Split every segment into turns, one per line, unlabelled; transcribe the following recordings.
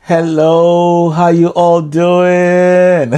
Hello, how you all doing?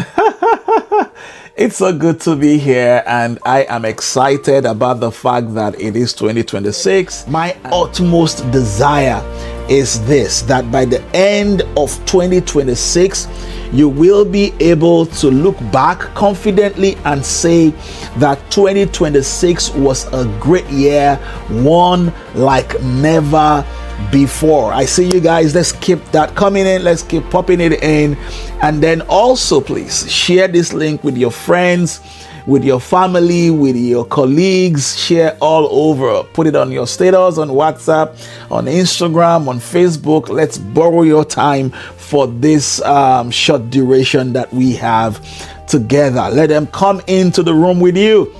It's so good to be here, and I am excited about the fact that it is 2026. My utmost desire is this, that by the end of 2026, you will be able to look back confidently and say that 2026 was a great year, one like never before. I see you guys. Let's keep that coming in. Let's keep popping it in. And then also, please share this link with your friends, with your family, with your colleagues. Share all over. Put it on your status, on WhatsApp, on Instagram, on Facebook. Let's borrow your time for this short duration that we have together. Let them come into the room with you.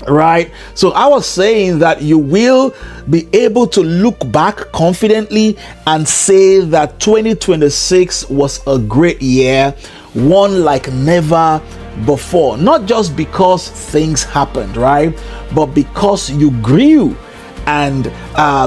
Right? So I was saying that you will be able to look back confidently and say that 2026 was a great year, one like never before. Not just because things happened, right? But because you grew and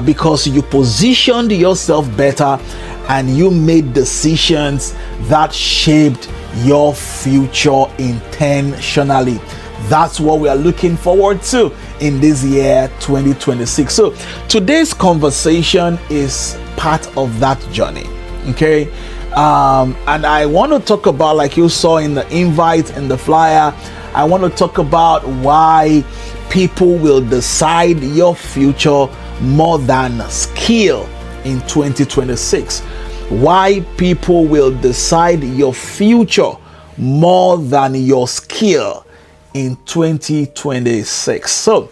because you positioned yourself better and you made decisions that shaped your future intentionally. That's what we are looking forward to in this year 2026. So today's conversation is part of that journey. Okay. And I want to talk about, like you saw in the invite and the flyer, I want to talk about why people will decide your future more than skill in 2026. Why people will decide your future more than your skill in 2026. So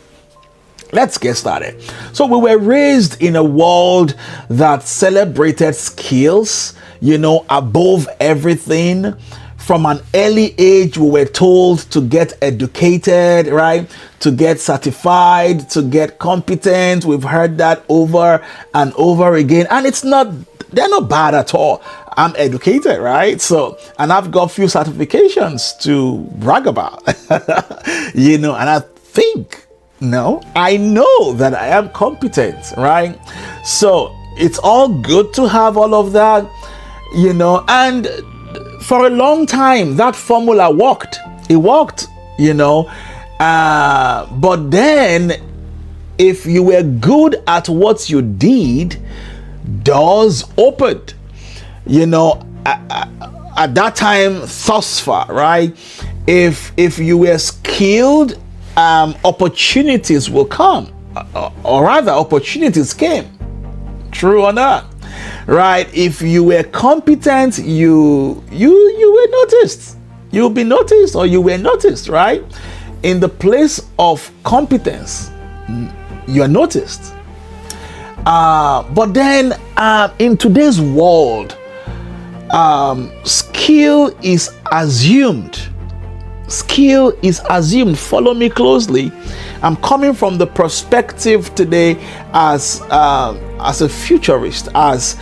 let's get started. So we were raised in a world that celebrated skills, above everything. From an early age, we were told to get educated, right? To get certified, to get competent. We've heard that over and over again. And they're not bad at all. I'm educated, right? So, and I've got a few certifications to brag about, and I know that I am competent, right? So it's all good to have all of that, and for a long time, that formula worked. It worked, but then if you were good at what you did, doors opened. At that time, thus far, right? If you were skilled, opportunities will come, or rather, opportunities came. True or not, right? If you were competent, you were noticed. You'll be noticed, or you were noticed, right? In the place of competence, you are noticed. But then, in today's world, skill is assumed. Skill is assumed. Follow me closely. I'm coming from the perspective today as a futurist, as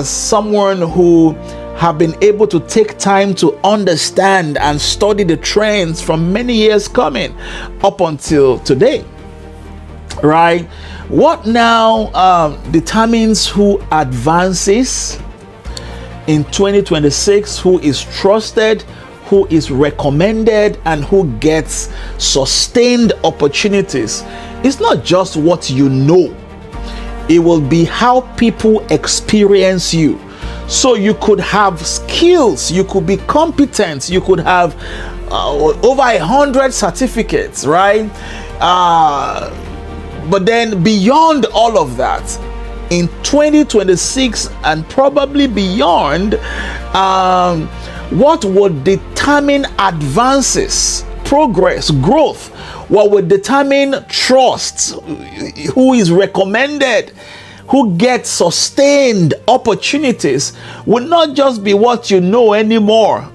someone who have been able to take time to understand and study the trends from many years coming up until today. Right? What now determines who advances in 2026, who is trusted, who is recommended, and who gets sustained opportunities? It's not just what you know. It will be how people experience you. So you could have skills, you could be competent, you could have over 100 certificates, right? But then beyond all of that, in 2026 and probably beyond, what would determine advances, progress, growth, what would determine trust, who is recommended, who gets sustained opportunities, will not just be what you know anymore.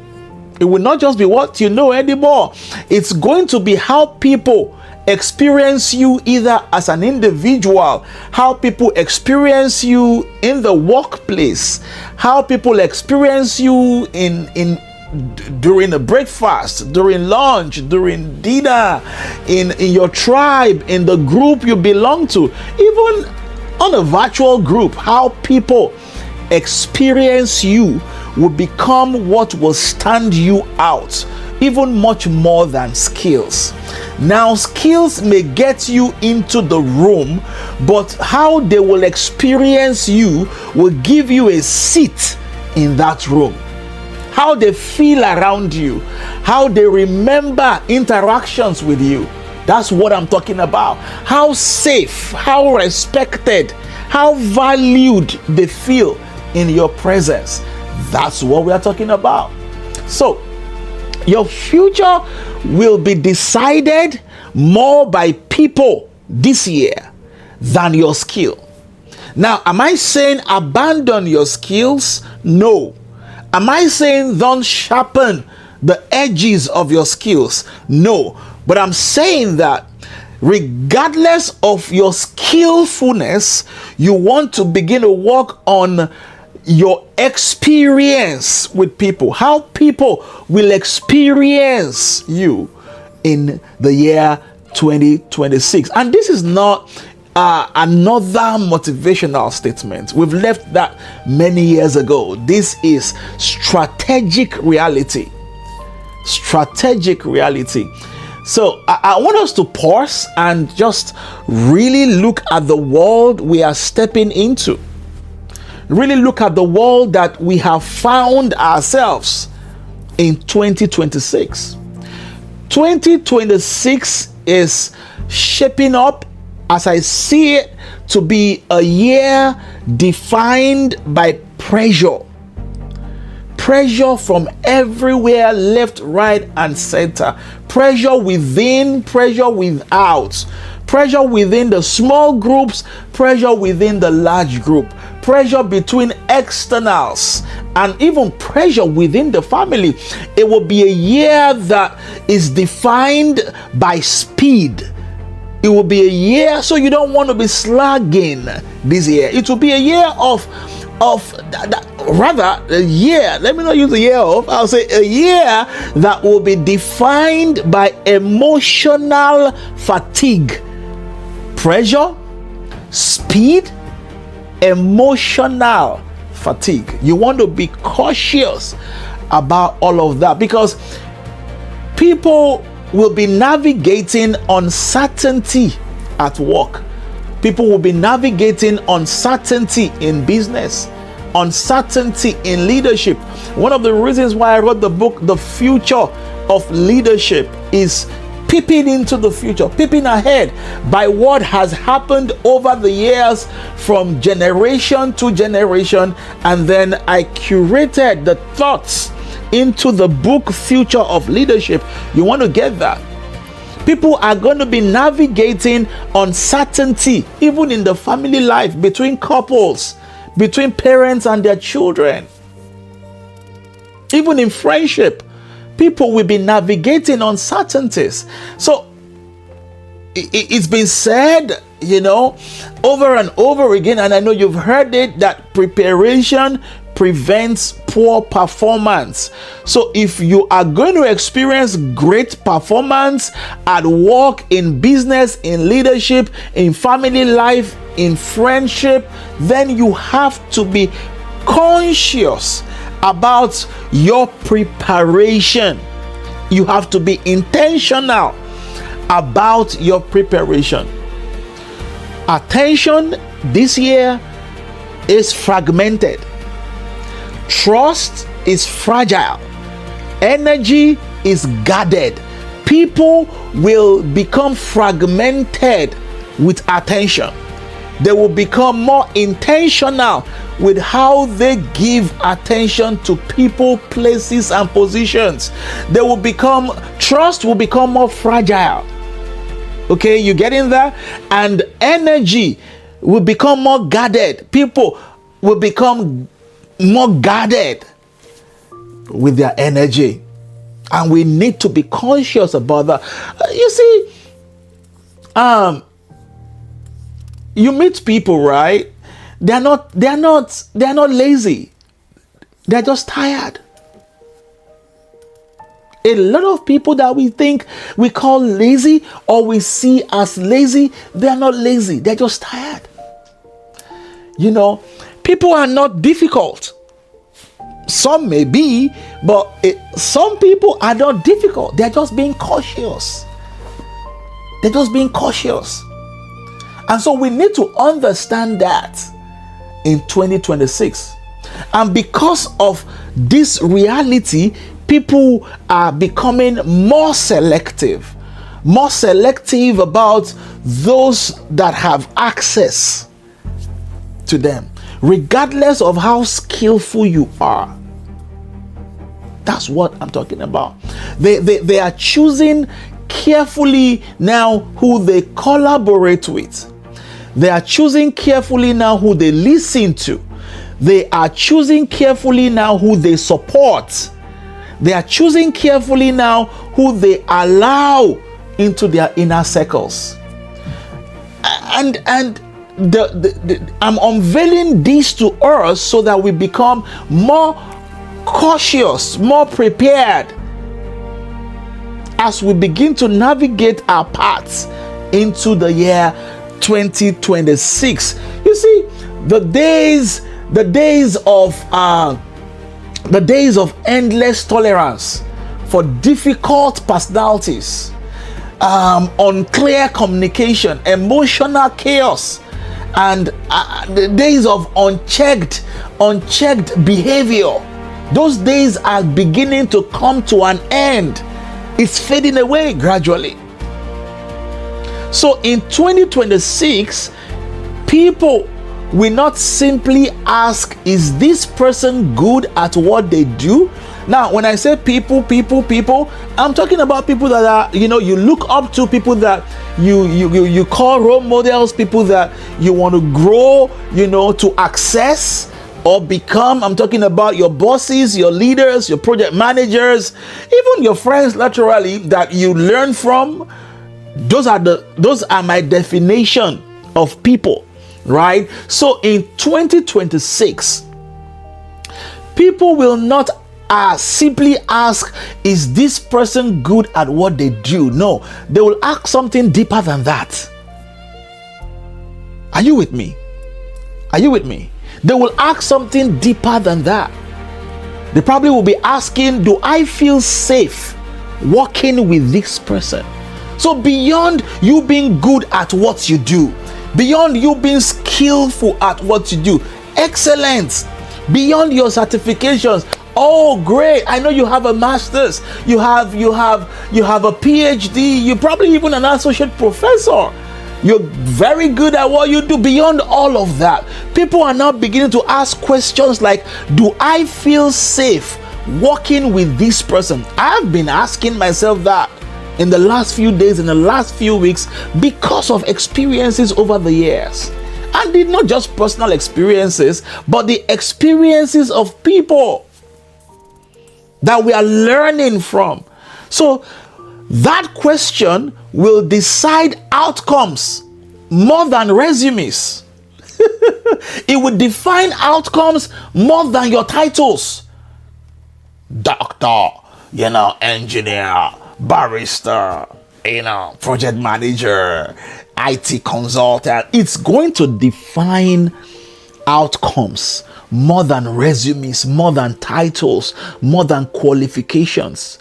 It will not just be what you know anymore. It's going to be how people experience you, either as an individual, how people experience you in the workplace, how people experience you during the breakfast, during lunch, during dinner, in your tribe, in the group you belong to, even on a virtual group, how people experience you will become what will stand you out, even much more than skills. Now, skills may get you into the room, but how they will experience you will give you a seat in that room. How they feel around you, how they remember interactions with you. That's what I'm talking about. How safe, how respected, how valued they feel in your presence. That's what we are talking about. So, your future will be decided more by people this year than your skill. Now, am I saying abandon your skills? No. Am I saying don't sharpen the edges of your skills? No. But I'm saying that regardless of your skillfulness, you want to begin to work on your experience with people, how people will experience you in the year 2026. And this is not another motivational statement. We've left that many years ago. This is strategic reality. Strategic reality. So I want us to pause and just really look at the world we are stepping into. Really look at the world that we have found ourselves in 2026. 2026 is shaping up, as I see it, to be a year defined by pressure. Pressure from everywhere, left, right, and center. Pressure within, pressure without. Pressure within the small groups, pressure within the large group. Pressure between externals, and even pressure within the family. It will be a year that is defined by speed. It will be a year, so you don't want to be slagging this year. It will be a year rather a year, let me not use a year of, I'll say a year that will be defined by emotional fatigue. Pressure, speed, emotional fatigue. You want to be cautious about all of that, because people will be navigating uncertainty at work. People will be navigating uncertainty in business, uncertainty in leadership. One of the reasons why I wrote the book, The Future of Leadership, is peeping into the future, peeping ahead by what has happened over the years from generation to generation. And then I curated the thoughts into the book Future of Leadership. You want to get that? People are going to be navigating uncertainty, even in the family life, between couples, between parents and their children, even in friendship. People will be navigating uncertainties. So it's been said, over and over again, and I know you've heard it, that preparation prevents poor performance. So if you are going to experience great performance at work, in business, in leadership, in family life, in friendship, then you have to be conscious about your preparation. You have to be intentional about your preparation. Attention this year is fragmented. Trust is fragile. Energy is guarded. People will become fragmented with attention. They will become more intentional with how they give attention to people, places, and positions. Trust will become more fragile. Okay, you getting that? And energy will become more guarded. People will become more guarded with their energy. And we need to be conscious about that. You see, you meet people, right? They're not lazy. They're just tired. A lot of people that we think we call lazy or we see as lazy, they're not lazy. They're just tired. People are not difficult. Some may be, but some people are not difficult. They're just being cautious. They're just being cautious. And so we need to understand that in 2026. And because of this reality, people are becoming more selective about those that have access to them, regardless of how skillful you are. That's what I'm talking about. They are choosing carefully now who they collaborate with. They are choosing carefully now who they listen to. They are choosing carefully now who they support. They are choosing carefully now who they allow into their inner circles. And I'm unveiling this to us so that we become more cautious, more prepared as we begin to navigate our paths into the year 2026. You see, the days of endless tolerance for difficult personalities, unclear communication, emotional chaos, and the days of unchecked behavior, those days are beginning to come to an end. It's fading away gradually. So in 2026, people will not simply ask, is this person good at what they do? Now, when I say people, I'm talking about people that are, you look up to, people that you call role models, people that you want to grow, to access or become. I'm talking about your bosses, your leaders, your project managers, even your friends laterally that you learn from. Those are my definition of people, right? So in 2026, people will not simply ask, is this person good at what they do? No, they will ask something deeper than that. Are you with me? They will ask something deeper than that. They probably will be asking, do I feel safe working with this person? So beyond you being good at what you do, beyond you being skillful at what you do, excellence, beyond your certifications. Oh, great! I know you have a master's, you have a PhD, you're probably even an associate professor. You're very good at what you do. Beyond all of that, people are now beginning to ask questions like, do I feel safe working with this person? I've been asking myself that in the last few days, in the last few weeks, because of experiences over the years. And not just personal experiences, but the experiences of people that we are learning from. So that question will decide outcomes more than resumes. It will define outcomes more than your titles. Doctor, engineer, barrister, project manager, IT consultant. It's going to define outcomes more than resumes, more than titles, more than qualifications.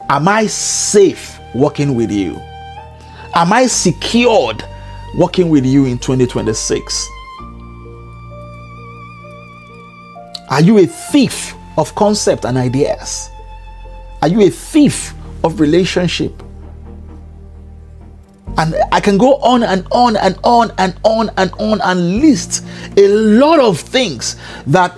Am I safe working with you? Am I secured working with you in 2026? Are you a thief of concept and ideas? Are you a thief of relationship? And I can go on and on and on and on and on and list a lot of things that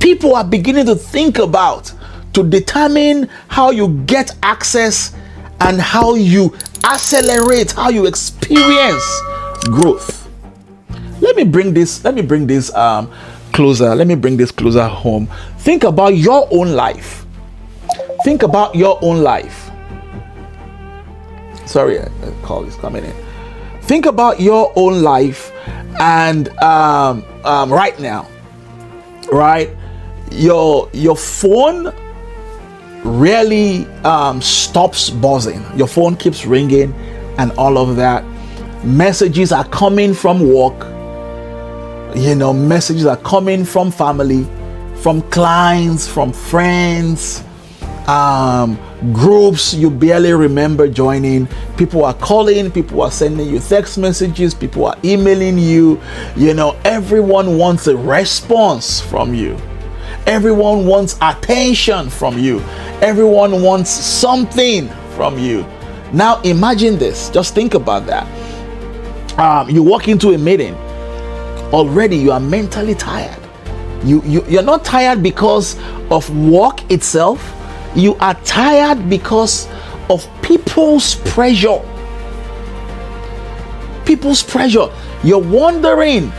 people are beginning to think about to determine how you get access and how you accelerate, how you experience growth. Let me bring this closer. Let me bring this closer home. Think about your own life. Think about your own life. Sorry, a call is coming in. Think about your own life, and right now, right? Your phone really stops buzzing. Your phone keeps ringing, and all of that. Messages are coming from work. Messages are coming from family, from clients, from friends, groups you barely remember joining. People are calling, people are sending you text messages, people are emailing you. Everyone wants a response from you. Everyone wants attention from you. Everyone wants something from you. Now imagine this. Just think about that. You walk into a meeting. Already you are mentally tired. You're not tired because of work itself. You are tired because of people's pressure. People's pressure. You're wondering,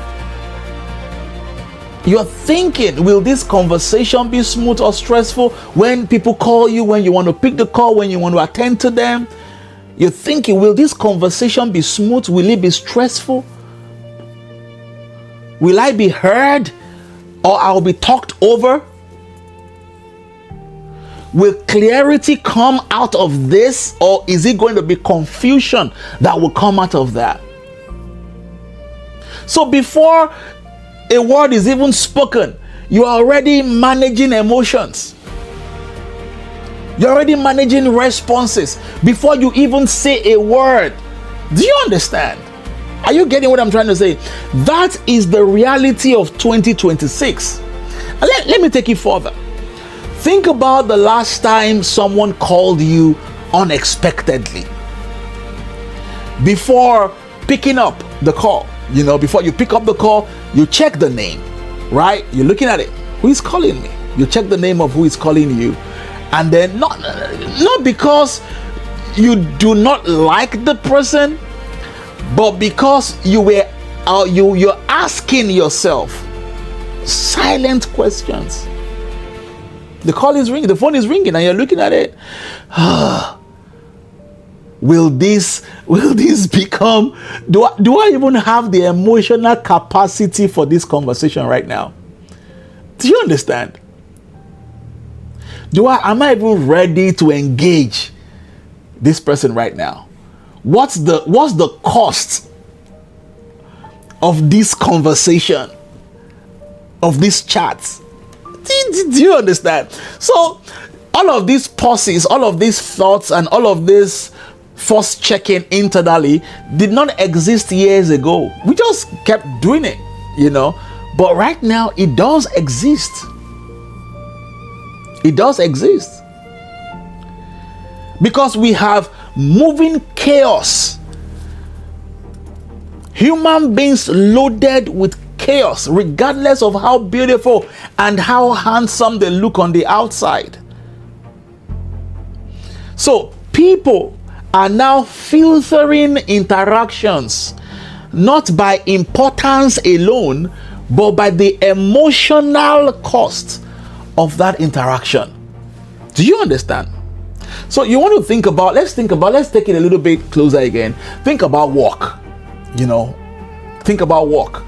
you're thinking, will this conversation be smooth or stressful? When people call you, when you want to pick the call, when you want to attend to them, you're thinking, will this conversation be smooth? Will it be stressful? Will I be heard, or I'll be talked over? Will clarity come out of this, or is it going to be confusion that will come out of that? So before a word is even spoken, you are already managing emotions. You're already managing responses before you even say a word. Do you understand? Are you getting what I'm trying to say? That is the reality of 2026. Let me take it further. Think about the last time someone called you unexpectedly. Before picking up the call, before you pick up the call, you check the name, right? You're looking at it. Who is calling me? You check the name of who is calling you. And then not because you do not like the person, but because you're asking yourself silent questions. The call is ringing, the phone is ringing, and you're looking at it. Will this become? Do I even have the emotional capacity for this conversation right now? Do you understand? Am I even ready to engage this person right now? What's the cost of this conversation, of this chat? Do you understand? So all of these pauses, all of these thoughts, and all of this first checking internally did not exist years ago. We just kept doing it, but right now it does exist. It does exist because we have moving chaos. Human beings loaded with chaos, regardless of how beautiful and how handsome they look on the outside. So people are now filtering interactions not by importance alone, but by the emotional cost of that interaction. Do you understand? So you want to think about, let's take it a little bit closer again. Think about work. Think about work.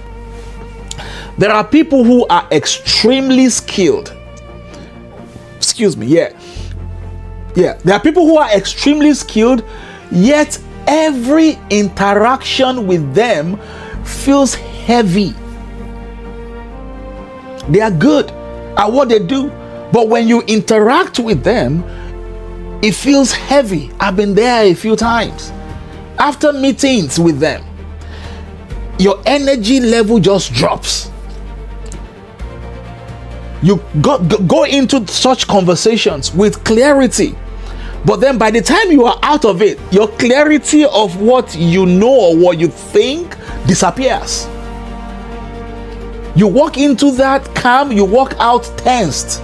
There are people who are extremely skilled. Excuse me, yeah. There are people who are extremely skilled, yet every interaction with them feels heavy. They are good at what they do, but when you interact with them, it feels heavy. I've been there a few times. After meetings with them, your energy level just drops. You go into such conversations with clarity, but then by the time you are out of it, your clarity of what you know or what you think disappears. You walk into that calm, you walk out tensed.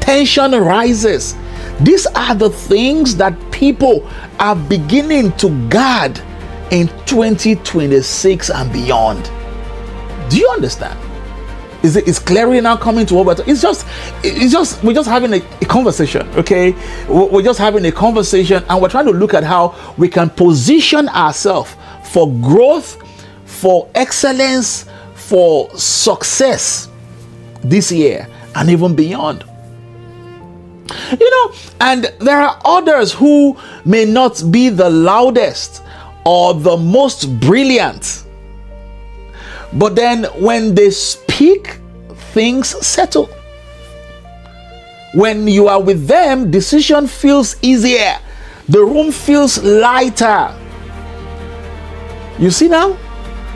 Tension rises. These are the things that people are beginning to guard in 2026 and beyond. Do you understand? Is clarity now coming to over? It's just we're just having a conversation, okay? We're just having a conversation, and we're trying to look at how we can position ourselves for growth, for excellence, for success this year and even beyond. And there are others who may not be the loudest or the most brilliant, But then when they speak, things settle. When you are with them, decision feels easier. The room feels lighter. You see now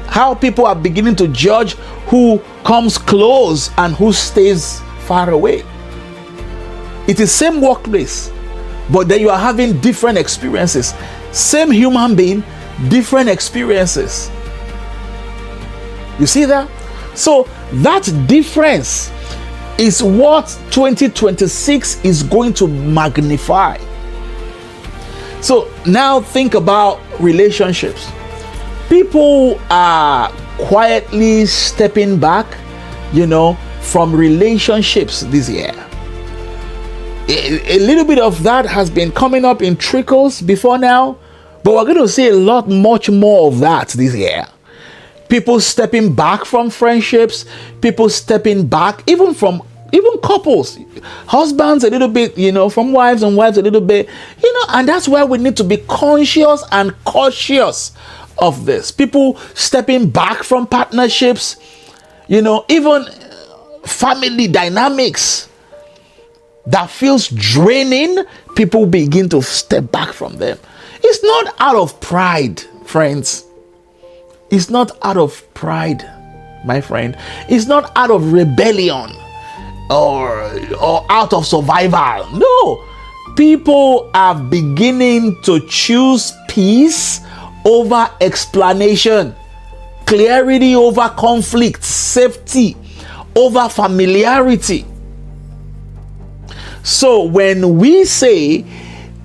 how people are beginning to judge who comes close and who stays far away. It is same workplace, but then you are having different experiences. Same human being, different experiences. You see that? So that difference is what 2026 is going to magnify. So now think about relationships. People are quietly stepping back, from relationships this year. A little bit of that has been coming up in trickles before now, but we're going to see much more of that this year. People stepping back from friendships, people stepping back even couples, husbands a little bit, from wives, and wives a little bit, and that's why we need to be conscious and cautious of this. People stepping back from partnerships, even family dynamics that feels draining, people begin to step back from them. It's not out of pride, friends. It's not out of pride, my friend. It's not out of rebellion or out of survival. No. People are beginning to choose peace over explanation, clarity over conflict, safety over familiarity. So when we say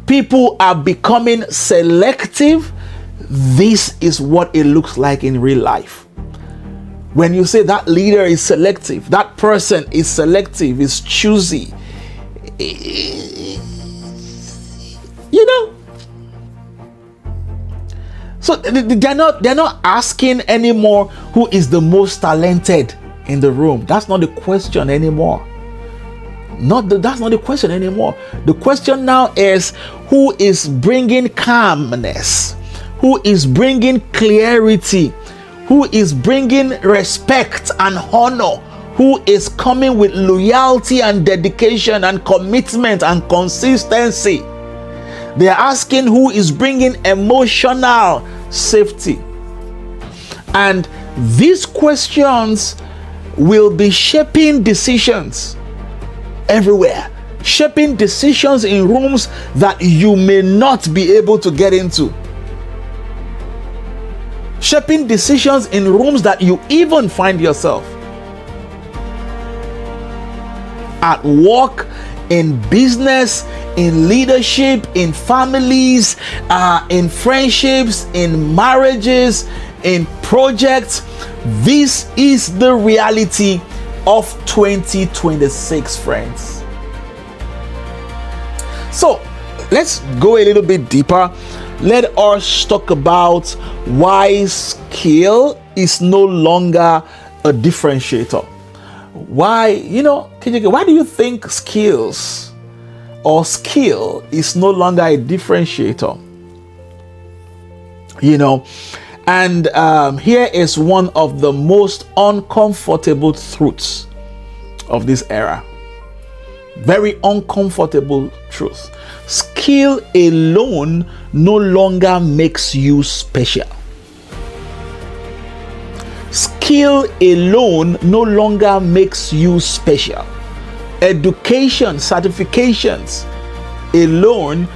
people are becoming selective, this is what it looks like in real life. When you say that leader is selective, that person is selective, is choosy, So they're not asking anymore who is the most talented in the room. That's not the question anymore. That's not the question anymore. The question now is who is bringing calmness, who is bringing clarity, who is bringing respect and honor, who is coming with loyalty and dedication and commitment and consistency. They are asking who is bringing emotional safety. And these questions will be shaping decisions everywhere, shaping decisions in rooms that you may not be able to get into, shaping decisions in rooms that you even find yourself at work, in business, in leadership, in families, in friendships, in marriages, in projects. This is the reality of 2026, friends. So let's go a little bit deeper. Let us talk about why skill is no longer a differentiator. Why, why do you think skills or skill is no longer a differentiator? And here is one of the most uncomfortable truths of this era. Very uncomfortable truth. Skill alone no longer makes you special. Skill alone no longer makes you special. Education, certifications alone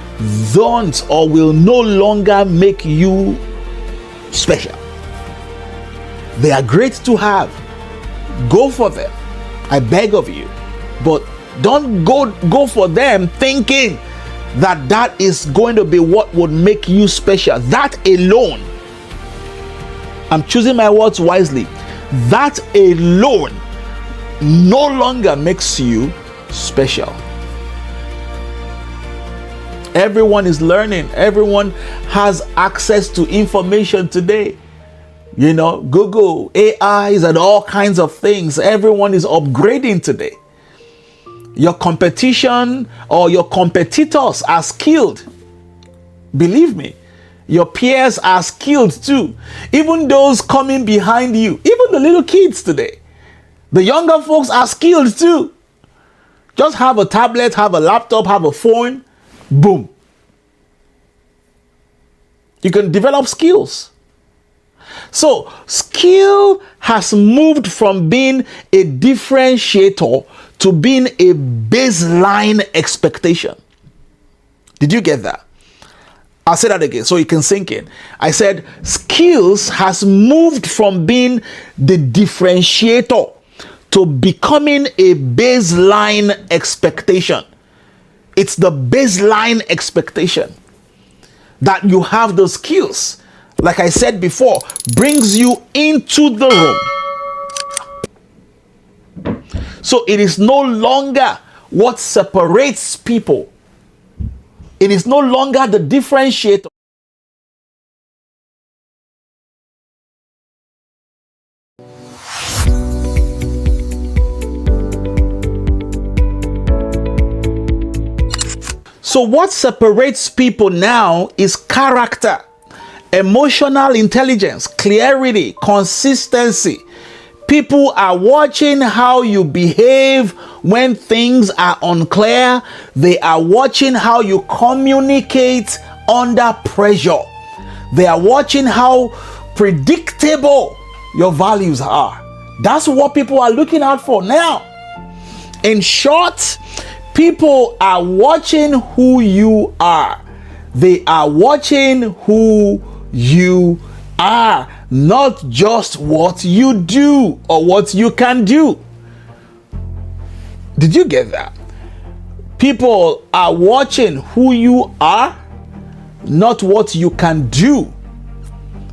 don't or will no longer make you special. They are great to have. Go for them, I beg of you. But don't go for them thinking that is going to be what would make you special. That alone, I'm choosing my words wisely, that alone no longer makes you special. Everyone is learning. Everyone has access to information today. Google, AIs, and all kinds of things. Everyone is upgrading today. Your competition or your competitors are skilled. Believe me, your peers are skilled too. Even those coming behind you, even Even the little kids today, the younger folks are skilled too. Just have a tablet, have a laptop, have a phone, boom. You can develop skills. So skill has moved from being a differentiator to being a baseline expectation. Did you get that? I'll say that again so you can sink in. I said skills has moved from being the differentiator to becoming a baseline expectation. It's the baseline expectation that you have those skills. Like I said before, brings you into the room. So it is no longer what separates people. It is no longer the differentiator. So what separates people now is character, emotional intelligence, clarity, consistency. People are watching how you behave when things are unclear. They are watching how you communicate under pressure. They are watching how predictable your values are. That's what people are looking out for now. In short, people are watching who you are. They are watching who you are, not just what you do or what you can do. Did you get that? People are watching who you are, not what you can do.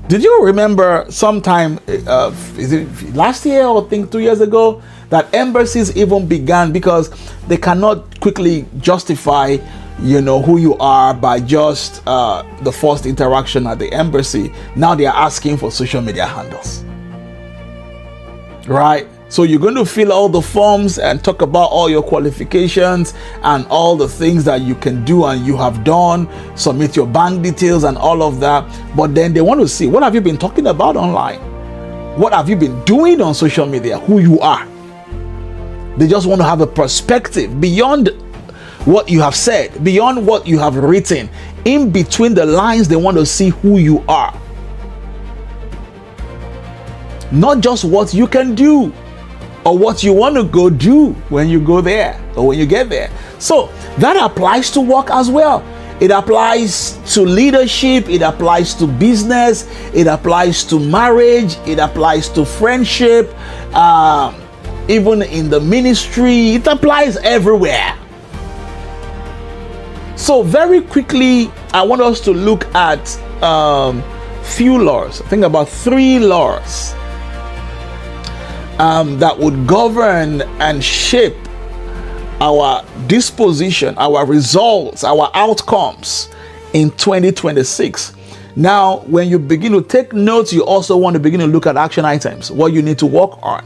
Did you remember sometime, is it last year or I think 2 years ago, that embassies even began because they cannot quickly justify who you are by just the first interaction at the embassy. Now they are asking for social media handles, right? So you're going to fill all the forms and talk about all your qualifications and all the things that you can do and you have done, submit your bank details and all of that. But then they want to see, what have you been talking about online? What have you been doing on social media? Who you are. They just want to have a perspective beyond what you have said, beyond what you have written. In between the lines, they want to see who you are. Not just what you can do or what you want to go do when you go there or when you get there. So that applies to work as well. It applies to leadership. It applies to business. It applies to marriage. It applies to friendship. Even in the ministry, it applies everywhere. So very quickly, I want us to look at few laws. Think about 3 laws that would govern and shape our disposition, our results, our outcomes in 2026. Now, when you begin to take notes, you also want to begin to look at action items, what you need to work on.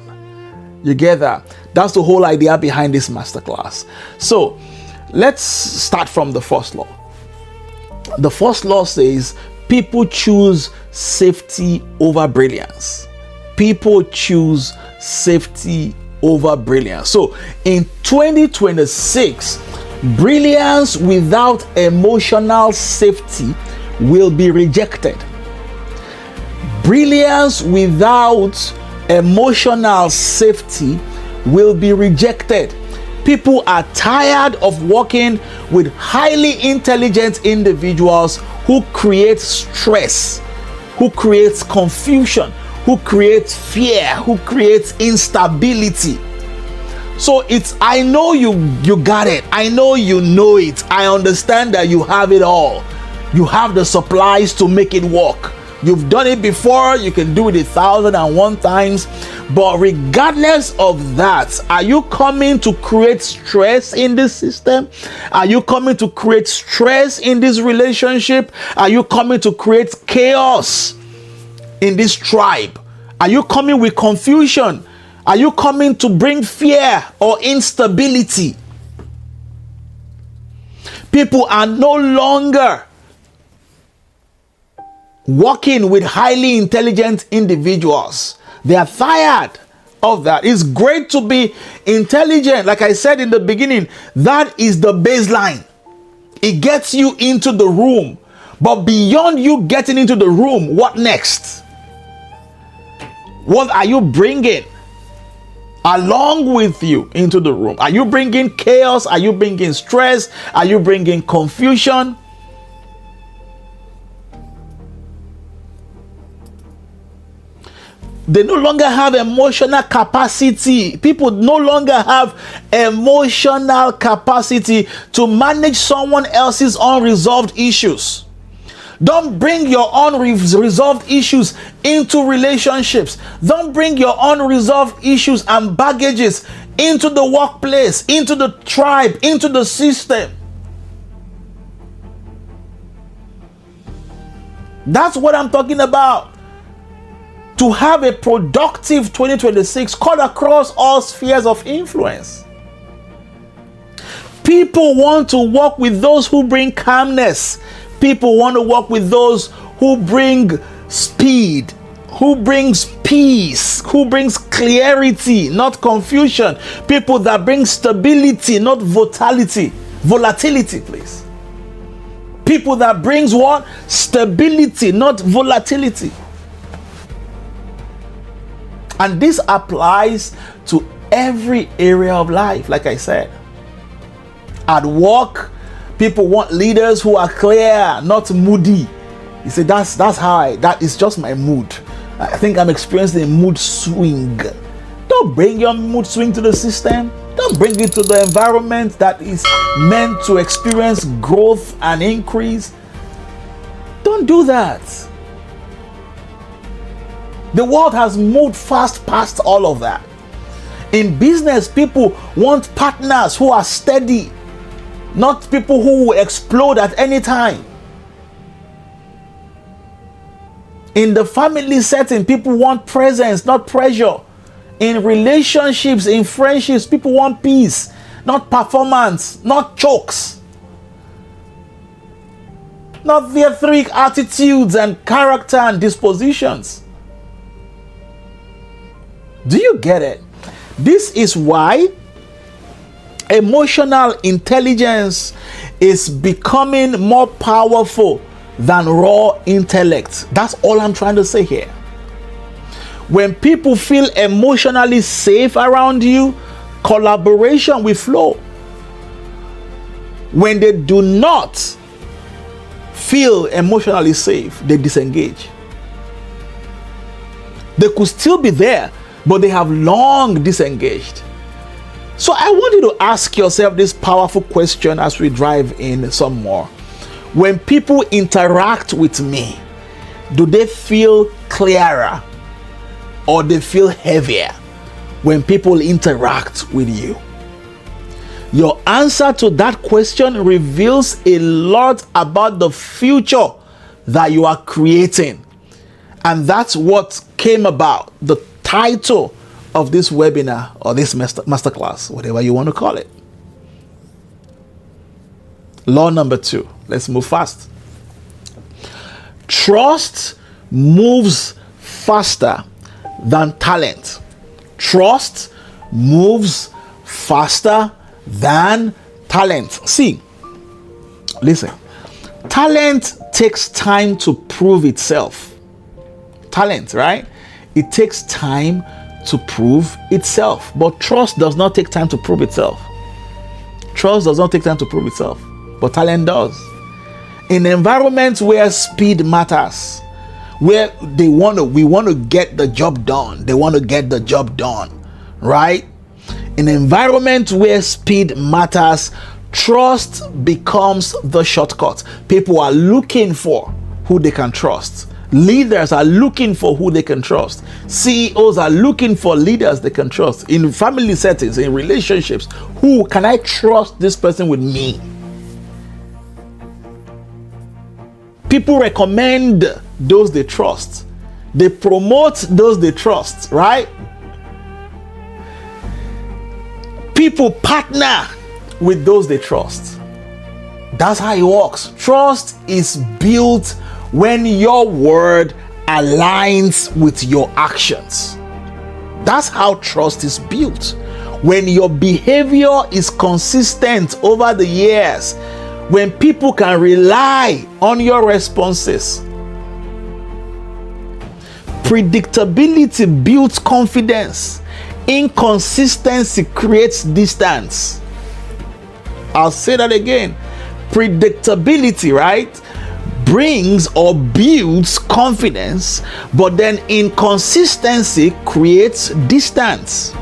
You get that? That's the whole idea behind this masterclass. So let's start from the first law. The first law says people choose safety over brilliance. People choose safety over brilliance. So in 2026, brilliance without emotional safety will be rejected. Brilliance without emotional safety will be rejected. People are tired of working with highly intelligent individuals who create stress, who creates confusion, who creates fear, who creates instability. So I know you got it. I know you know it. I understand that you have it all. You have the supplies to make it work. You've done it before. You can do it 1,001 times. But regardless of that, are you coming to create stress in this system? Are you coming to create stress in this relationship? Are you coming to create chaos in this tribe? Are you coming with confusion? Are you coming to bring fear or instability? People are no longer working with highly intelligent individuals They are tired of that. It's great to be intelligent. Like I said in the beginning, that is the baseline. It gets you into the room. But beyond you getting into the room, what next? What are you bringing along with you into the room? Are you bringing chaos? Are you bringing stress? Are you bringing confusion? They no longer have emotional capacity. People no longer have emotional capacity to manage someone else's unresolved issues. Don't bring your unresolved issues into relationships. Don't bring your unresolved issues and baggages into the workplace, into the tribe, into the system. That's what I'm talking about. To have a productive 2026 cut across all spheres of influence. People want to work with those who bring calmness. People want to work with those who bring speed, who brings peace, who brings clarity, not confusion. People that bring stability, not volatility. Volatility, please. People that brings what? Stability, not volatility. And this applies to every area of life, like I said. At work, people want leaders who are clear, not moody. You say, that is just my mood. I think I'm experiencing a mood swing. Don't bring your mood swing to the system. Don't bring it to the environment that is meant to experience growth and increase. Don't do that. The world has moved fast past all of that. In business, people want partners who are steady, not people who will explode at any time. In the family setting, people want presence, not pressure. In relationships, in friendships, people want peace, not performance, not chokes. Not theatric attitudes and character and dispositions. Do you get it? This is why emotional intelligence is becoming more powerful than raw intellect. That's all I'm trying to say here. When people feel emotionally safe around you, collaboration will flow. When they do not feel emotionally safe, they disengage. They could still be there, but they have long disengaged. So I want you to ask yourself this powerful question as we drive in some more. When people interact with me, do they feel clearer or they feel heavier when people interact with you? Your answer to that question reveals a lot about the future that you are creating. And that's what came about, the title of this webinar or this masterclass, whatever you want to call it. Law number 2. Let's move fast. Trust moves faster than talent. Trust moves faster than talent. See, listen. Talent takes time to prove itself. Talent, right? It takes time to prove itself. But trust does not take time to prove itself. Trust does not take time to prove itself. But talent does. In environments where speed matters, where we want to get the job done. They want to get the job done, right? In environments where speed matters, trust becomes the shortcut. People are looking for who they can trust. Leaders are looking for who they can trust. CEOs are looking for leaders they can trust. In family settings, in relationships, who can I trust this person with me? People recommend those they trust. They promote those they trust, right? People partner with those they trust. That's how it works. Trust is built when your word aligns with your actions. That's how trust is built. When your behavior is consistent over the years, when people can rely on your responses. Predictability builds confidence. Inconsistency creates distance. I'll say that again. Predictability, right, brings or builds confidence, but then inconsistency creates distance.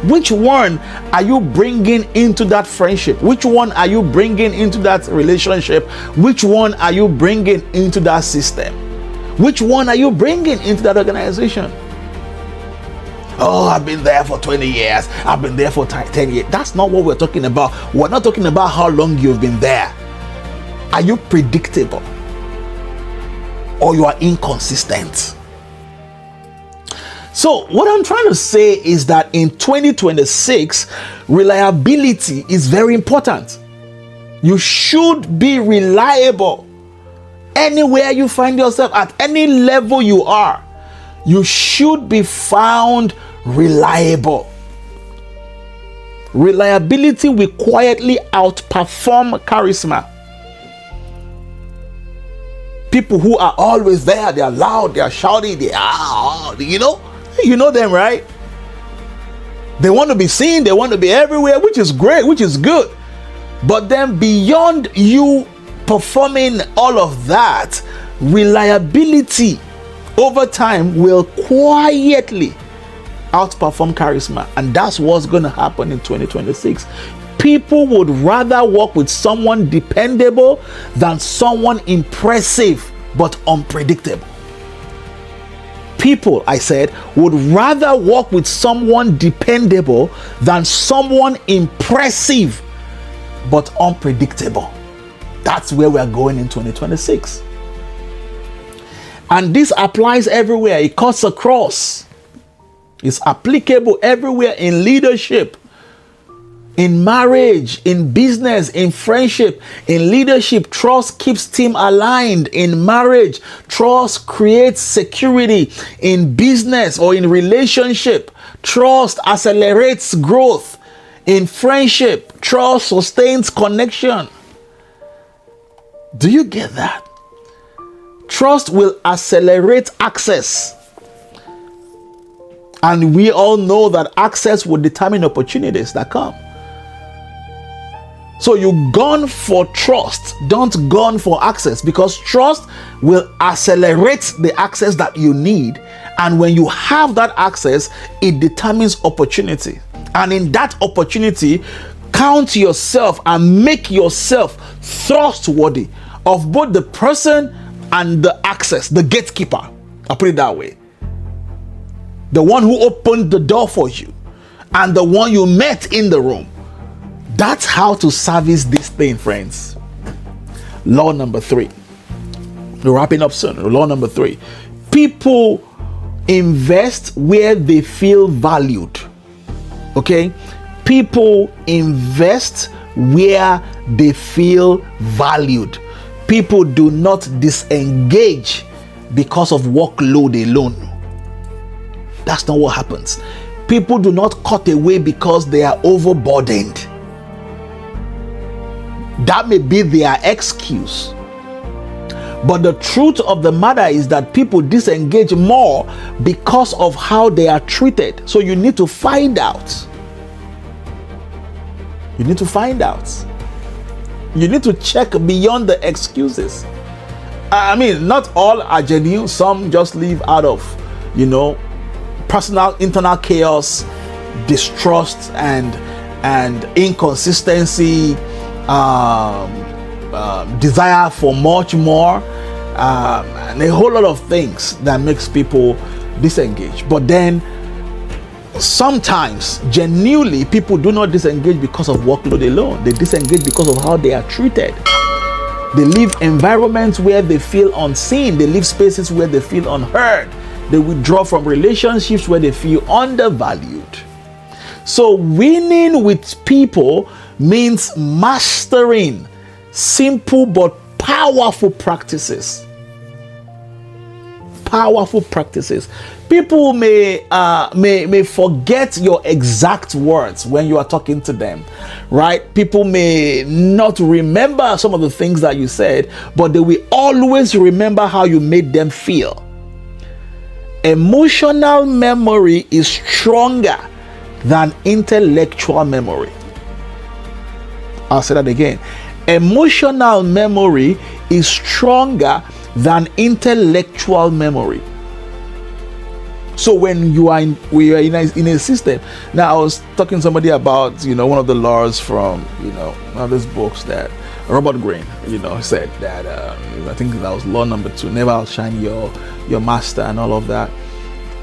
Which one are you bringing into that friendship? Which one are you bringing into that relationship? Which one are you bringing into that system? Which one are you bringing into that organization? Oh, I've been there for 20 years. I've been there for 10 years. That's not what we're talking about. We're not talking about how long you've been there. Are you predictable? Or you are inconsistent? So what I'm trying to say is that in 2026, reliability is very important. You should be reliable. Anywhere you find yourself, at any level you are, you should be found reliable. Reliability will quietly outperform charisma. People who are always there, they are loud, they are shouting, they are, you know them, right? They want to be seen, they want to be everywhere, which is great, which is good. But then beyond you performing all of that, reliability over time will quietly outperform charisma. And that's what's going to happen in 2026. People would rather work with someone dependable than someone impressive but unpredictable. People, I said, would rather work with someone dependable than someone impressive but unpredictable. That's where we are going in 2026. And this applies everywhere. It cuts across. It's applicable everywhere, in leadership, in marriage, in business, in friendship. In leadership, trust keeps team aligned. In marriage, trust creates security. In business or in relationship, trust accelerates growth. In friendship, trust sustains connection. Do you get that? Trust will accelerate access. And we all know that access will determine opportunities that come. So you gun for trust, don't gun for access, because trust will accelerate the access that you need. And when you have that access, it determines opportunity. And in that opportunity, count yourself and make yourself trustworthy of both the person and the access, the gatekeeper. I'll put it that way. The one who opened the door for you and the one you met in the room. That's how to service this thing, friends. Law number 3. We're wrapping up soon. Law number 3. People invest where they feel valued. Okay? People invest where they feel valued. People do not disengage because of workload alone. That's not what happens. People do not cut away because they are overburdened. That may be their excuse. But the truth of the matter is that people disengage more because of how they are treated. So you need to find out. You need to find out. You need to check beyond the excuses. I mean, not all are genuine. Some just live out of, personal internal chaos, distrust, and inconsistency, desire for much more, and a whole lot of things that makes people disengage. But then sometimes genuinely people do not disengage because of workload alone. They disengage because of how they are treated. They live environments where they feel unseen. They live spaces where they feel unheard. They withdraw from relationships where they feel undervalued. So winning with people means mastering simple but powerful practices. powerful practices. People may forget your exact words when you are talking to them, right? People may not remember some of the things that you said, but they will always remember how you made them feel. Emotional memory is stronger than intellectual memory. I'll say that again. Emotional memory is stronger than intellectual memory. So when we are in a system. Now I was talking to somebody about, one of the laws from, one of those books that Robert Greene, said that, I think that was law number 2, never outshine your master and all of that,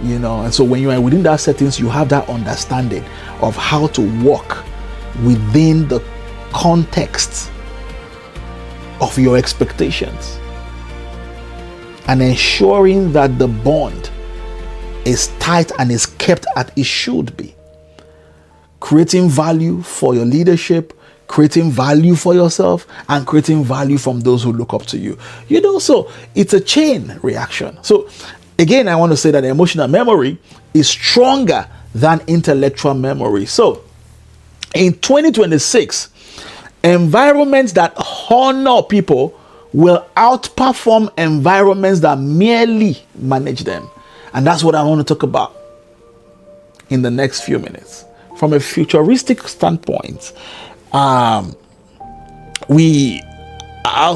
and so when you are within that settings, you have that understanding of how to walk within the context of your expectations and ensuring that the bond is tight and is kept as it should be. Creating value for your leadership, creating value for yourself, and creating value from those who look up to you. So it's a chain reaction. So again, I want to say that emotional memory is stronger than intellectual memory. So in 2026, environments that honor people will outperform environments that merely manage them. And that's what I want to talk about in the next few minutes. From a futuristic standpoint, I'll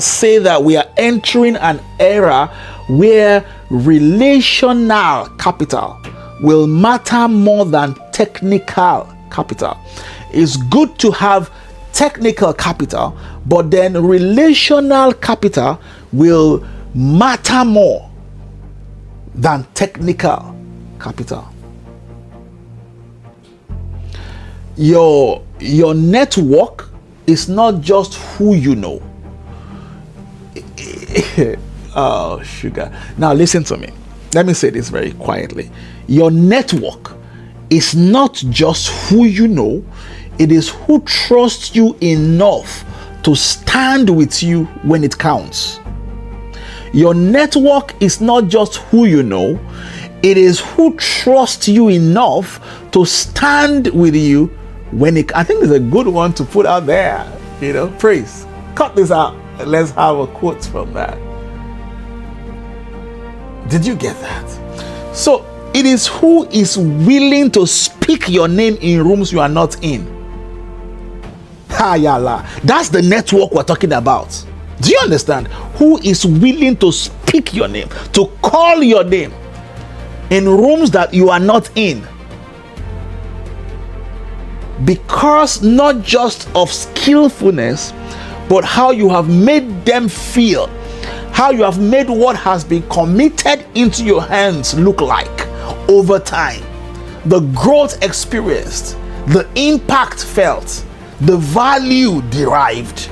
say that we are entering an era where relational capital will matter more than technical capital. It's good to have technical capital, but then relational capital will matter more than technical capital. Your network is not just who you know. Oh, sugar. Now listen to me. Let me say this very quietly. Your network is not just who you know, it is who trusts you enough to stand with you when it counts. Your network is not just who you know, it is who trusts you enough to stand with you when it. I think it's a good one to put out there. Praise. Cut this out. Let's have a quote from that. Did you get that? So it is who is willing to speak your name in rooms you are not in. That's the network we're talking about. Do you understand? Who is willing to speak your name, to call your name in rooms that you are not in? Because not just of skillfulness, but how you have made them feel, how you have made what has been committed into your hands look like over time, the growth experienced, the impact felt, the value derived.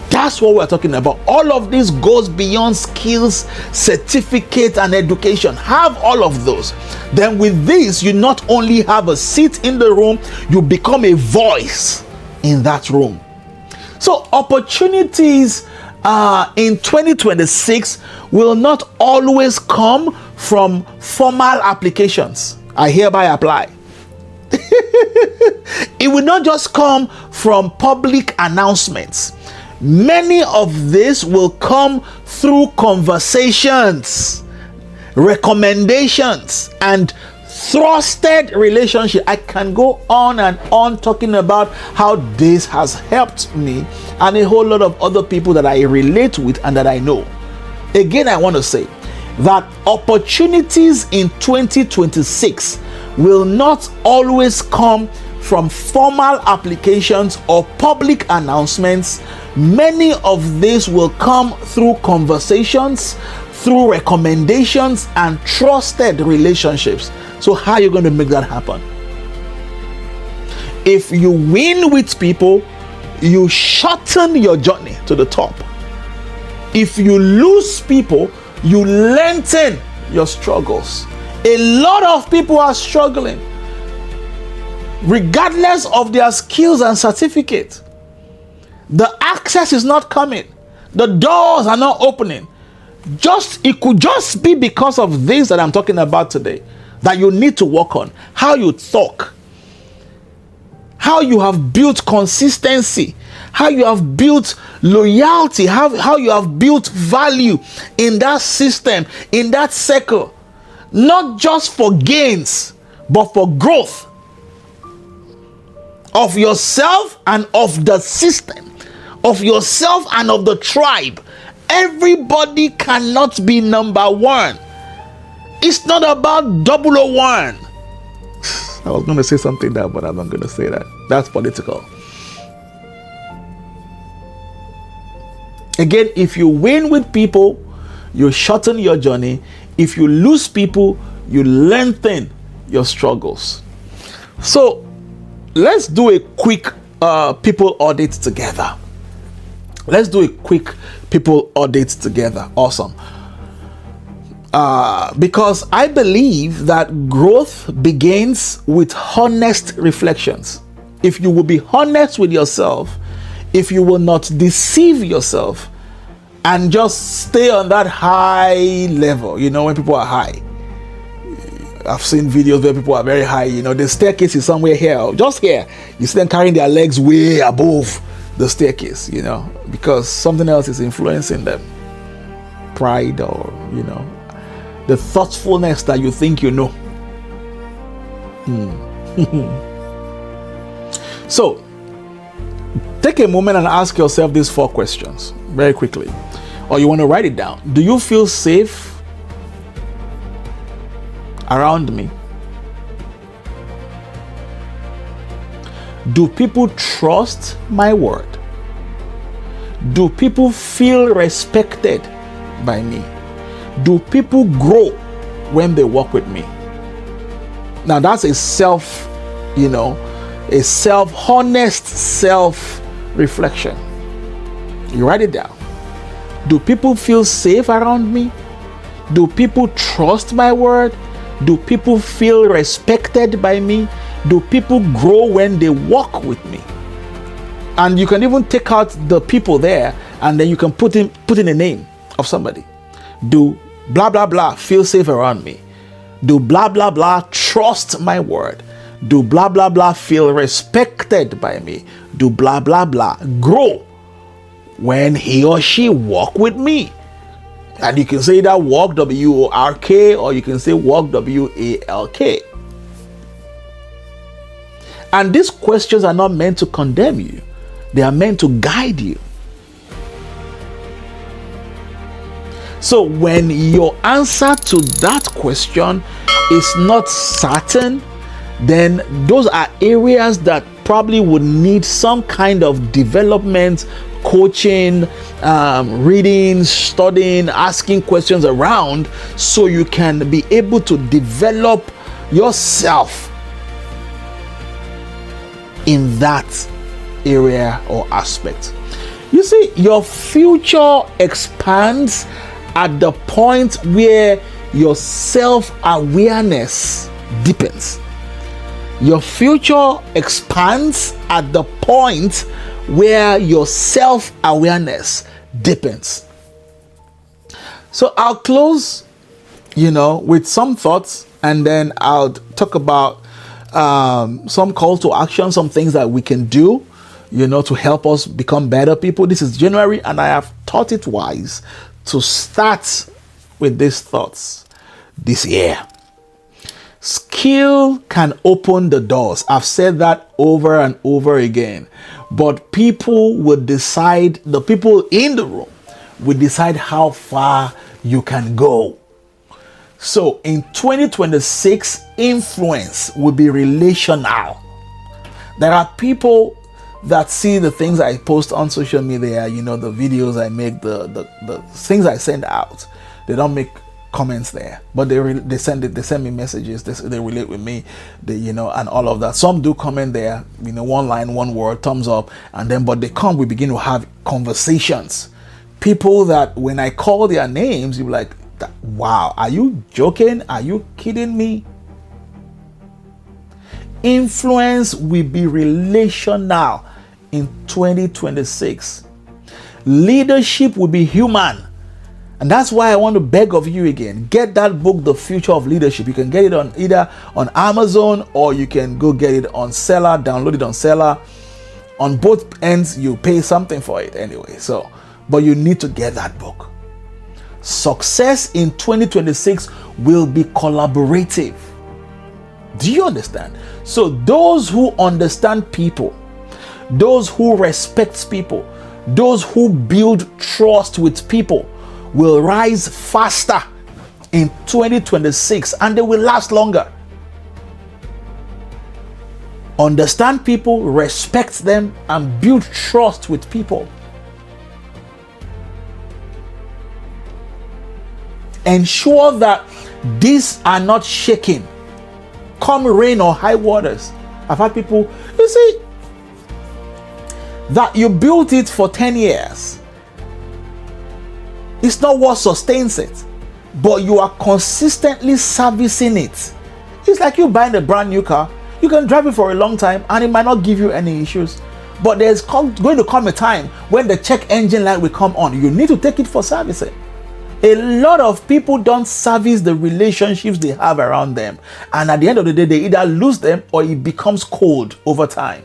That's what we're talking about. All of this goes beyond skills, certificate, and education. Have all of those. Then with this, you not only have a seat in the room, you become a voice in that room. So opportunities in 2026 will not always come from formal applications. I hereby apply. It will not just come from public announcements. Many of this will come through conversations, recommendations, and trusted relationship. I can go on and on talking about how this has helped me and a whole lot of other people that I relate with and that I know. Again, I want to say that opportunities in 2026 will not always come from formal applications or public announcements. Many of these will come through conversations, through recommendations, and trusted relationships. So how are you going to make that happen? If you win with people, you shorten your journey to the top. If you lose people, you lengthen your struggles. A lot of people are struggling, regardless of their skills and certificate. The access is not coming. The doors are not opening. It could just be because of this that I'm talking about today that you need to work on. How you talk, how you have built consistency, how you have built loyalty, how you have built value in that system, in that circle, not just for gains, but for growth of yourself and of the system, of yourself and of the tribe. Everybody cannot be number one. It's not about 001. I was going to say something there, but I'm not going to say that. That's political. Again, if you win with people, you shorten your journey. If you lose people, you lengthen your struggles. So let's do a quick people audit together. Let's do a quick people audit together. Awesome. Because I believe that growth begins with honest reflections. If you will be honest with yourself, if you will not deceive yourself and just stay on that high level, when people are high. I've seen videos where people are very high, the staircase is somewhere here, just here. You see them carrying their legs way above the staircase, because something else is influencing them. Pride or, the thoughtfulness that you think you know. So, take a moment and ask yourself these 4 questions very quickly. Or you want to write it down. Do you feel safe around me? Do people trust my word? Do people feel respected by me? Do people grow when they walk with me? Now that's a honest self-reflection. You write it down. Do people feel safe around me? Do people trust my word? Do people feel respected by me? Do people grow when they walk with me? And you can even take out the people there, and then you can put in a name of somebody. Do blah blah blah feel safe around me? Do blah blah blah trust my word? Do blah blah blah feel respected by me? Do blah blah blah grow when he or she walk with me? And you can say that walk, W-O-R-K, or you can say walk, W-A-L-K. And these questions are not meant to condemn you. They are meant to guide you. So when your answer to that question is not certain, then those are areas that probably would need some kind of development, coaching, reading, studying, asking questions around, so you can be able to develop yourself in that area or aspect. You see, your future expands at the point where your self-awareness deepens. Your future expands at the point where your self-awareness deepens. So I'll close, with some thoughts, and then I'll talk about some call to action, some things that we can do, to help us become better people. This is January, and I have thought it wise to start with these thoughts this year. Skill can open the doors. I've said that over and over again. But people will decide, the people in the room will decide how far you can go. So in 2026, influence will be relational. There are people that see the things I post on social media, the videos I make, the things I send out. They don't make comments there, but they send me messages, they relate with me, and all of that. Some do comment there, one line, one word, thumbs up, and then but they come, we begin to have conversations. People that when I call their names, you're like, wow, are you joking? Are you kidding me? Influence will be relational in 2026. Leadership will be human, And that's why I want to beg of you again, get that book, The Future of Leadership. You can get it on either on Amazon, or you can go get it on Seller, download it on Seller. On both ends, you pay something for it anyway. So, but you need to get that book. Success in 2026 will be collaborative. Do you understand? So those who understand people, those who respect people, those who build trust with people will rise faster in 2026, and they will last longer. Understand people, respect them, and build trust with people. Ensure that these are not shaken, come rain or high waters. I've had people, you see, that you built it for 10 years. It's not what sustains it, but you are consistently servicing it. It's like you buying a brand new car. You can drive it for a long time and it might not give you any issues, but there's going to come a time when the check engine light will come on. You need to take it for servicing. A lot of people don't service the relationships they have around them, and at the end of the day, they either lose them or it becomes cold over time.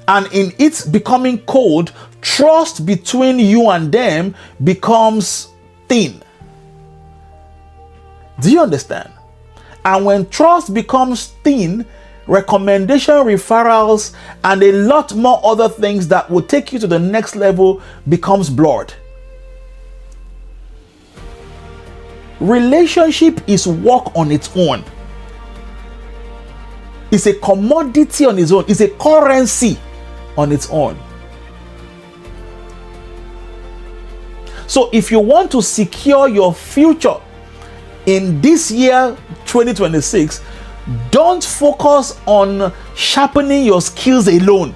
And in its becoming cold, trust between you and them becomes thin. Do you understand? And when trust becomes thin, recommendation, referrals, and a lot more other things that will take you to the next level becomes blurred. Relationship is work on its own. It's a commodity on its own. It's a currency on its own. So if you want to secure your future in this year 2026, don't focus on sharpening your skills alone.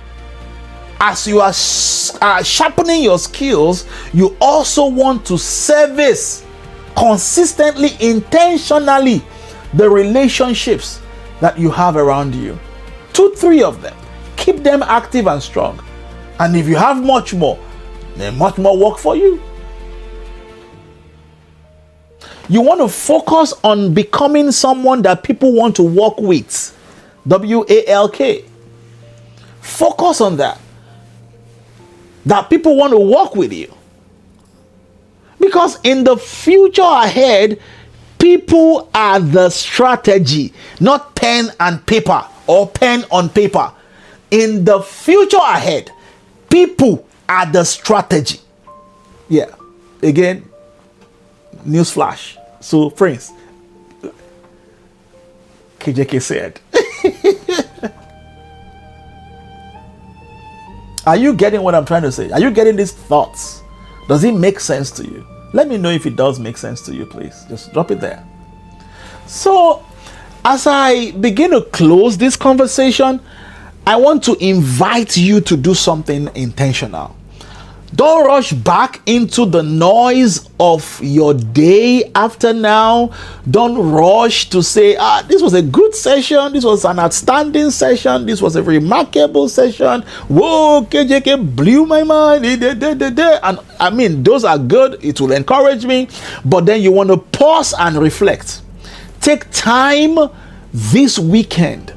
As you are sharpening your skills, you also want to service consistently, intentionally, the relationships that you have around you. 2-3 of them. Keep them active and strong. And if you have much more, then much more work for you. You want to focus on becoming someone that people want to work with. WALK. Focus on that. That people want to work with you. Because in the future ahead, people are the strategy, not pen and paper or pen on paper. In the future ahead, people are the strategy. Yeah. Again, newsflash. So, Prince, KJK said. Are you getting what I'm trying to say? Are you getting these thoughts? Does it make sense to you? Let me know if it does make sense to you, please. Just drop it there. So, as I begin to close this conversation, I want to invite you to do something intentional. Don't rush back into the noise of your day after now. Don't rush to say, this was a good session. This was an outstanding session. This was a remarkable session. Whoa, KJK blew my mind. And I mean, those are good. It will encourage me. But then you want to pause and reflect. Take time this weekend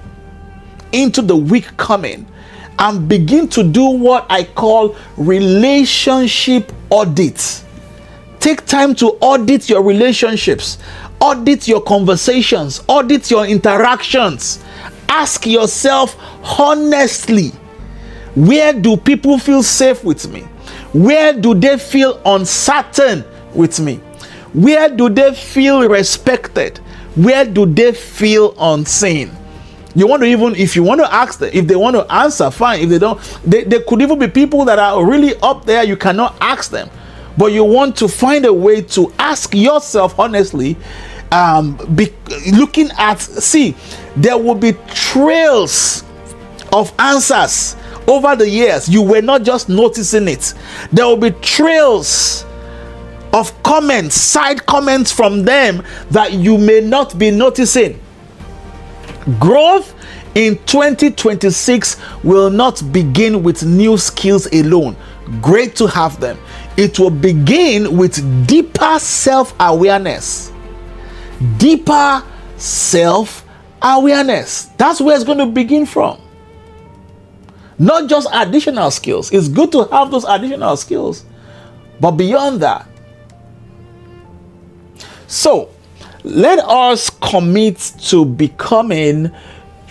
into the week coming and begin to do what I call relationship audits. Take time to audit your relationships, audit your conversations, audit your interactions. Ask yourself honestly, where do people feel safe with me? Where do they feel uncertain with me? Where do they feel respected? Where do they feel unseen? You want to even, if you want to ask them, if they want to answer, fine. If they don't, they could even be people that are really up there. You cannot ask them, but you want to find a way to ask yourself honestly, looking at, there will be trails of answers over the years. You were not just noticing it. There will be trails of comments, side comments from them that you may not be noticing. Growth in 2026 will not begin with new skills alone. Great to have them. It will begin with deeper self-awareness. Deeper self-awareness. That's where it's going to begin from. Not just additional skills. It's good to have those additional skills, but beyond that. So, let us commit to becoming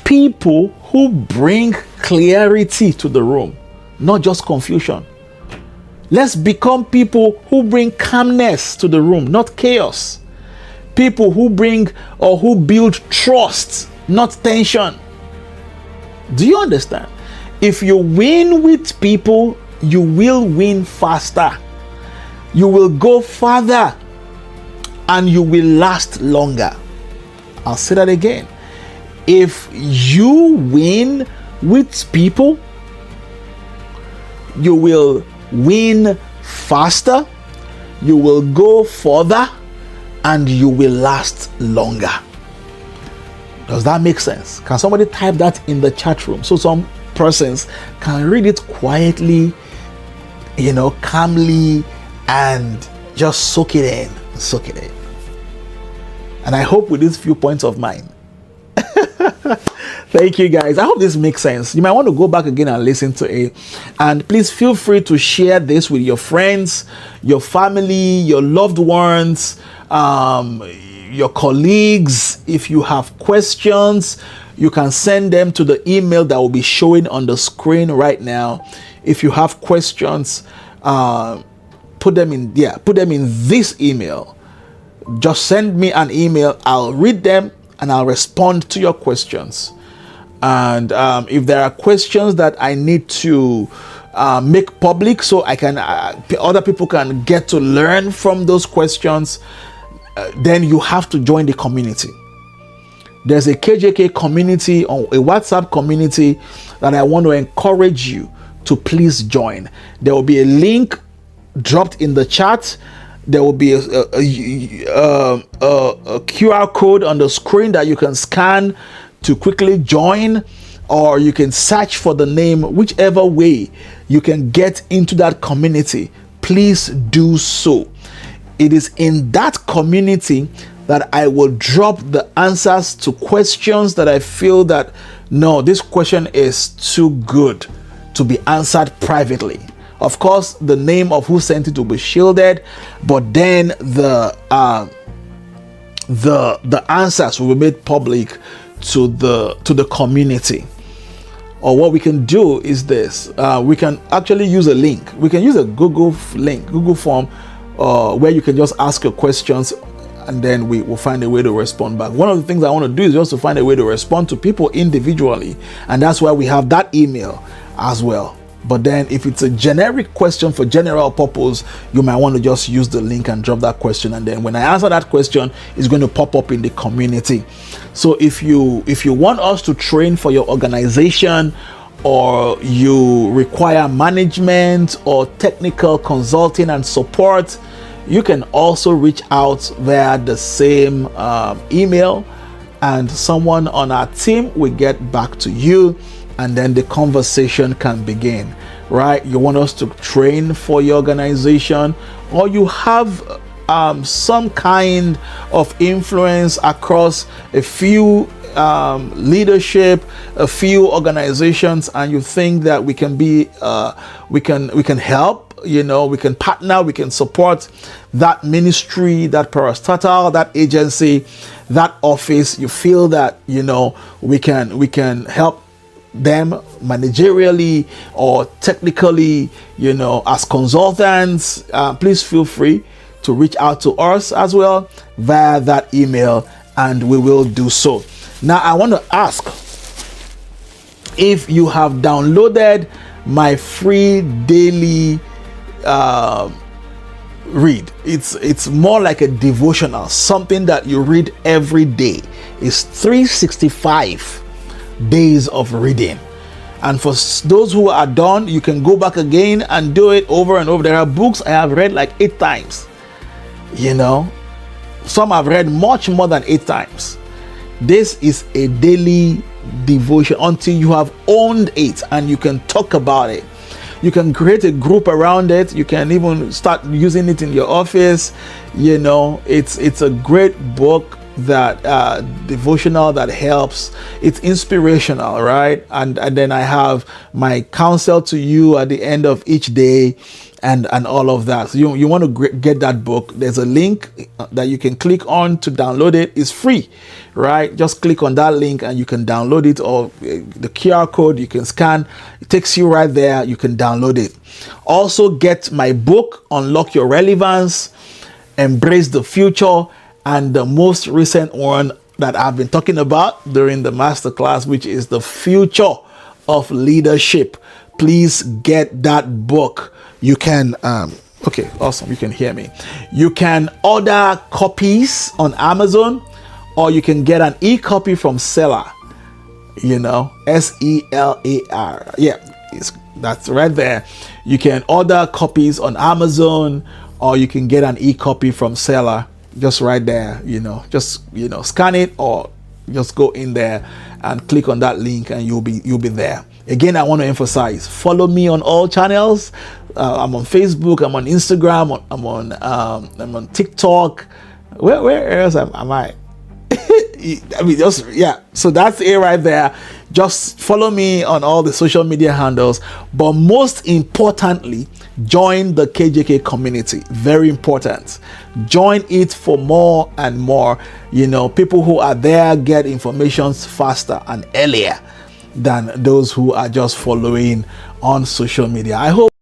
people who bring clarity to the room, not just confusion. Let's become people who bring calmness to the room, not chaos. People who bring or who build trust, not tension. Do you understand? If you win with people, you will win faster. You will go farther and you will last longer. I'll say that again. If you win with people, you will win faster, you will go further, and you will last longer. Does that make sense? Can somebody type that in the chat room so some persons can read it quietly, calmly, and just soak it in. And I hope with these few points of mine, thank you guys. I hope this makes sense. You might want to go back again and listen to it. And please feel free to share this with your friends, your family, your loved ones, your colleagues. If you have questions, you can send them to the email that will be showing on the screen right now. If you have questions, put them in this email. Just send me an email. I'll read them and I'll respond to your questions. And if there are questions that I need to make public so I can other people can get to learn from those questions, then you have to join the community. There's a KJK community, or a WhatsApp community, that I want to encourage you to please join. There will be a link dropped in the chat. There will be a QR code on the screen that you can scan to quickly join, or you can search for the name. Whichever way you can get into that community, please do so. It is in that community that I will drop the answers to questions that I feel that, no, this question is too good to be answered privately. Of course, the name of who sent it will be shielded, but then the answers will be made public to the community. Or what we can do is this: we can actually use a link. We can use a Google form, where you can just ask your questions, and then we will find a way to respond back. One of the things I want to do is just to find a way to respond to people individually, and that's why we have that email as well. But then if it's a generic question for general purpose, you might want to just use the link and drop that question, and then when I answer that question, it's going to pop up in the community. So if you want us to train for your organization, or you require management or technical consulting and support, you can also reach out via the same email, and someone on our team will get back to you, and then the conversation can begin. Right? You want us to train for your organization, or you have some kind of influence across a few leadership, a few organizations, and you think that we can be we can help, we can partner, we can support that ministry, that parastatal, that agency, that office. You feel that we can help them managerially or technically, as consultants. Please feel free to reach out to us as well via that email, and we will do so. Now, I want to ask if you have downloaded my free daily read. It's more like a devotional, something that you read every day. It's 365 days of reading. And for those who are done, you can go back again and do it over and over. There are books I have read like 8 times. Some I've read much more than 8 times. This is a daily devotion until you have owned it and you can talk about it. You can create a group around it. You can even start using it in your office. You know, it's a great book, that devotional that helps. It's inspirational, right? And then I have my counsel to you at the end of each day, and all of that. So you want to get that book. There's a link that you can click on to download it. It's free, right? Just click on that link and you can download it, or the QR code you can scan. It takes you right there. You can download it. Also get my book, Unlock Your Relevance, Embrace the Future, and the most recent one that I've been talking about during the masterclass, which is The Future of Leadership. Please get that book. You can, okay, awesome, you can hear me. You can order copies on Amazon, or you can get an e-copy from Seller, you know, Selar. Yeah, that's right there. You can order copies on Amazon, or you can get an e-copy from Seller. Just right there, you know, just, you know, scan it, or just go in there and click on that link and you'll be there. Again, I want to emphasize, follow me on all channels. I'm on Facebook, I'm on Instagram, I'm on TikTok. Where else am I? I mean, just, yeah. So that's it right there. Just follow me on all the social media handles. But most importantly, join the KJK community. Very important. Join it for more and more. You know, people who are there get information faster and earlier than those who are just following on social media. I hope